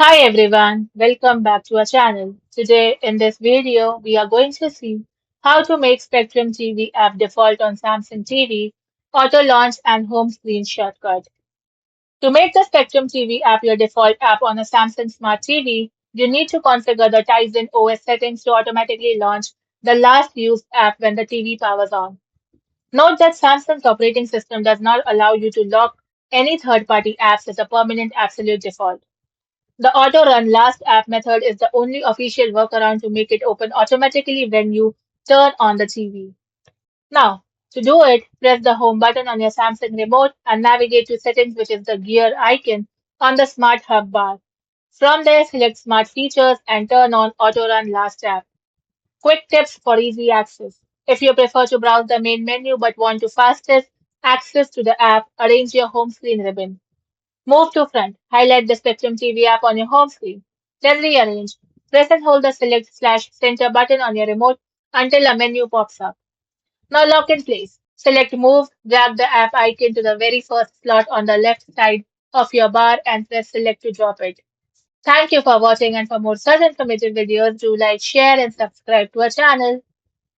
Hi everyone, welcome back to our channel. Today in this video, we are going to see how to make Spectrum TV app default on Samsung TV, auto launch and home screen shortcut. To make the Spectrum TV app your default app on a Samsung Smart TV, you need to configure the Tizen OS settings to automatically launch the last used app when the TV powers on. Note that Samsung's operating system does not allow you to lock any third-party apps as a permanent absolute default. The auto run last app method is the only official workaround to make it open automatically when you turn on the TV. Now, to do it, press the home button on your Samsung remote and navigate to settings, which is the gear icon on the smart hub bar. From there, select smart features and turn on auto run last app. Quick tips for easy access. If you prefer to browse the main menu but want to fastest access to the app, arrange your home screen ribbon. Move to front. Highlight the Spectrum TV app on your home screen. Then rearrange. Press and hold the select/center button on your remote until a menu pops up. Now lock in place. Select Move, drag the app icon to the very first slot on the left side of your bar and press Select to drop it. Thank you for watching, and for more such informative videos, do like, share and subscribe to our channel.